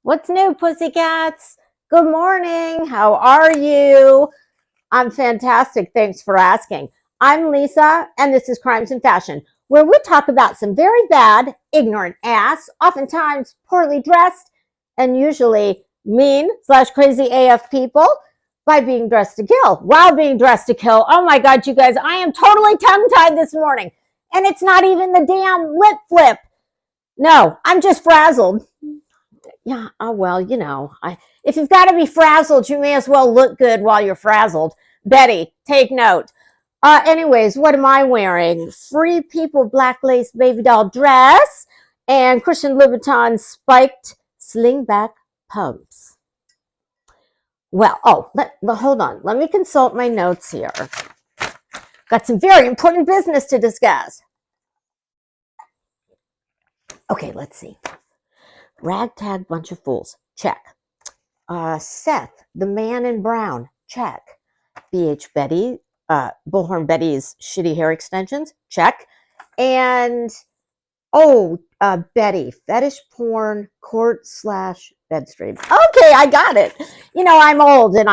What's new, pussycats? Good morning. How are you? I'm fantastic. Thanks for asking. I'm Lisa, and this is Crimes and Fashion, where we talk about some very bad, ignorant ass, oftentimes poorly dressed, and usually mean slash crazy AF people by being dressed to kill. While being dressed to kill, oh my God, you guys, I am totally tongue-tied this morning, and it's not even the damn lip flip. No, I'm just frazzled. Yeah, oh well, if you've got to be frazzled, you may as well look good while you're frazzled. Betty, take note. Anyways, what am I wearing? Free People black lace baby doll dress and Christian Louboutin spiked slingback pumps. Well, hold on. Let me consult my notes here. Got some very important business to discuss. Okay, let's see. Ragtag bunch of fools. Check. Seth, the man in brown. Check. BH Betty, Bullhorn Betty's shitty hair extensions. Check. And, Betty, fetish porn, court/bedstream. Okay, I got it. I'm old and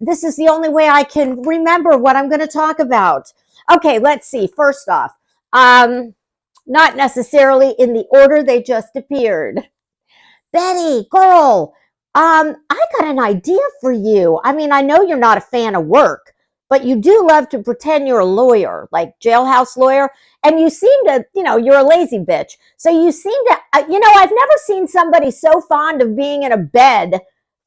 this is the only way I can remember what I'm going to talk about. Okay, let's see. First off, not necessarily in the order they just appeared. Betty, girl, I got an idea for you. I mean, I know you're not a fan of work, but you do love to pretend you're a lawyer, like jailhouse lawyer. And you seem to, you're a lazy bitch. So you seem to, I've never seen somebody so fond of being in a bed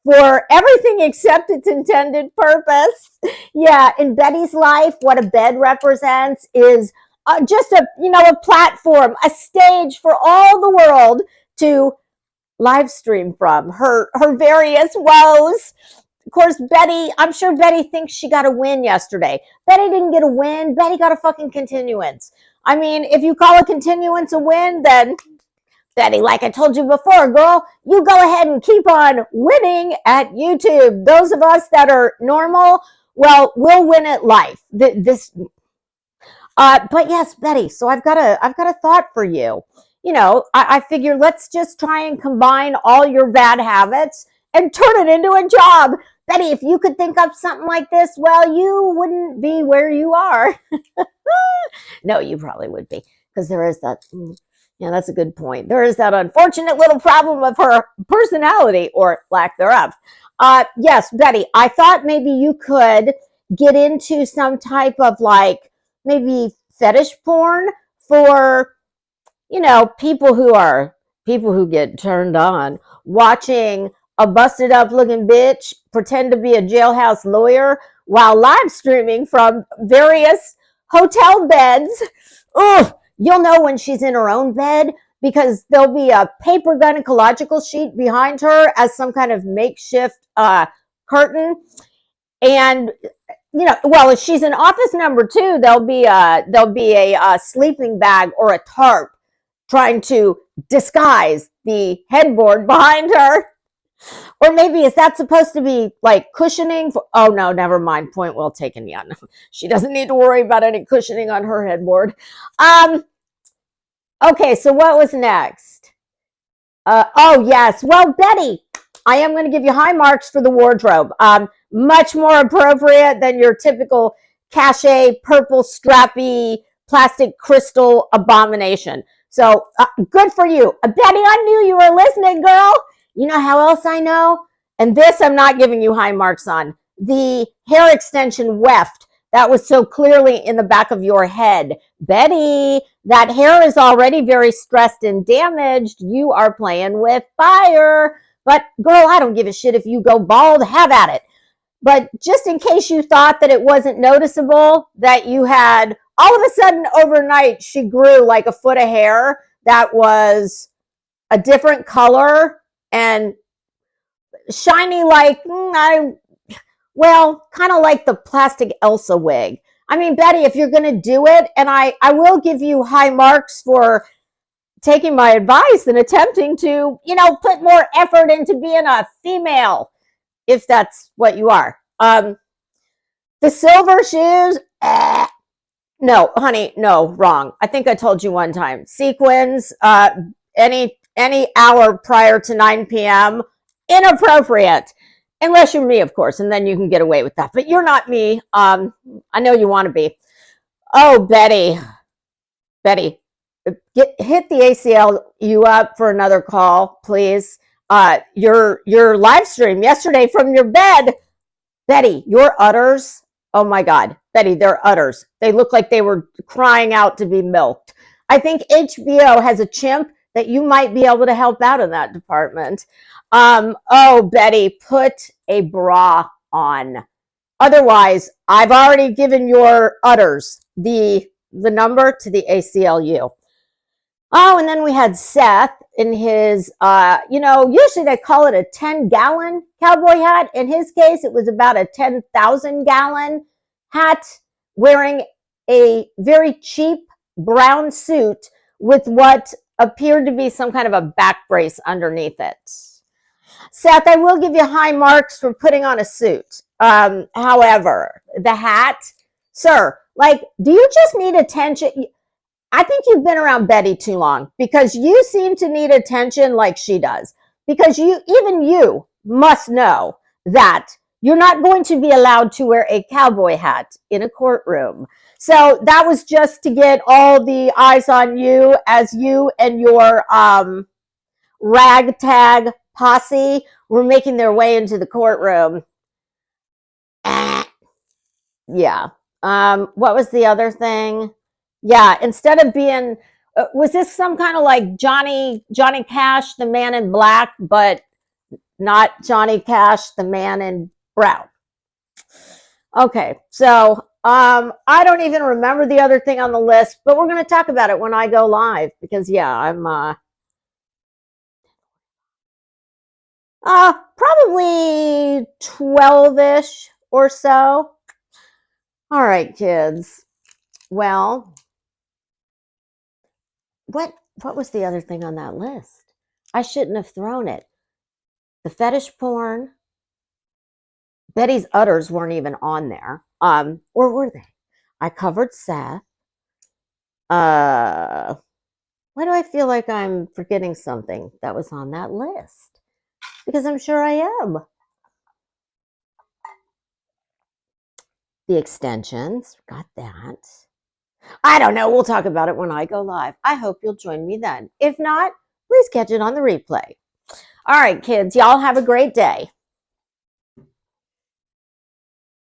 for everything except its intended purpose. Yeah, in Betty's life, what a bed represents is just a platform, a stage for all the world to live stream from her various woes. Of course, Betty, I'm sure Betty thinks she got a win yesterday. Betty didn't get a win. Betty got a fucking continuance. I mean, if you call a continuance a win, then Betty, like I told you before, girl, you go ahead and keep on winning at YouTube. Those of us that are normal, well, we'll win at life. But yes, Betty, so I've got a thought for you. I figure let's just try and combine all your bad habits and turn it into a job. Betty, if you could think up something like this, well, you wouldn't be where you are. No, you probably would be, because there is that. Yeah, that's a good point. There is that unfortunate little problem of her personality, or lack thereof. Yes, Betty, I thought maybe you could get into some type of maybe fetish porn for people who get turned on watching a busted up looking bitch pretend to be a jailhouse lawyer while live streaming from various hotel beds. Ugh, you'll know when she's in her own bed because there'll be a paper gynecological sheet behind her as some kind of makeshift curtain. And well, if she's in office number 2, there'll be a sleeping bag or a tarp trying to disguise the headboard behind her. Or maybe is that supposed to be like cushioning? Oh no, never mind. Point well taken. Yeah, no, she doesn't need to worry about any cushioning on her headboard. Okay, so what was next? Oh yes, well, Betty, I am going to give you high marks for the wardrobe. Much more appropriate than your typical cachet purple strappy plastic crystal abomination. So good for you. Betty, I knew you were listening, girl. You know how else I know? And this I'm not giving you high marks on. The hair extension weft that was so clearly in the back of your head. Betty, that hair is already very stressed and damaged. You are playing with fire. But girl, I don't give a shit if you go bald. Have at it. But just in case you thought that it wasn't noticeable, that you had all of a sudden overnight, she grew like a foot of hair that was a different color and shiny like, kind of like the plastic Elsa wig. I mean, Betty, if you're going to do it, and I will give you high marks for taking my advice and attempting to, put more effort into being a female, if that's what you are. The silver shoes, no, honey, no, wrong. I think I told you one time. Sequins, any any hour prior to 9 p.m. Inappropriate. Unless you're me, of course, and then you can get away with that. But you're not me. I know you want to be. Oh, Betty, hit the ACLU up for another call, please. Your live stream yesterday from your bed, Betty, your udders. Oh my God, Betty, they're udders. They look like they were crying out to be milked. I think HBO has a chimp that you might be able to help out in that department. Oh, Betty, put a bra on. Otherwise, I've already given your udders the number to the ACLU. Oh, and then we had Seth in his, usually they call it a 10-gallon cowboy hat. In his case, it was about a 10,000-gallon hat, wearing a very cheap brown suit with what appeared to be some kind of a back brace underneath it. Seth, I will give you high marks for putting on a suit. However, the hat, sir, do you just need attention? I think you've been around Betty too long, because you seem to need attention like she does. Because even you must know that you're not going to be allowed to wear a cowboy hat in a courtroom. So that was just to get all the eyes on you as you and your ragtag posse were making their way into the courtroom. Yeah. What was the other thing? Yeah, instead of being, was this some kind of like Johnny Cash, the Man in Black, but not Johnny Cash, the Man in Brown? Okay, so I don't even remember the other thing on the list, but we're going to talk about it when I go live, because yeah, I'm probably 12-ish or so. All right, kids. Well, what was the other thing on that list? I shouldn't have thrown it. The fetish porn. Betty's udders weren't even on there. Or were they? I covered Seth. Why do I feel like I'm forgetting something that was on that list? Because I'm sure I am. The extensions, got that. I don't know. We'll talk about it when I go live. I hope you'll join me then. If not, please catch it on the replay. All right, kids, y'all have a great day.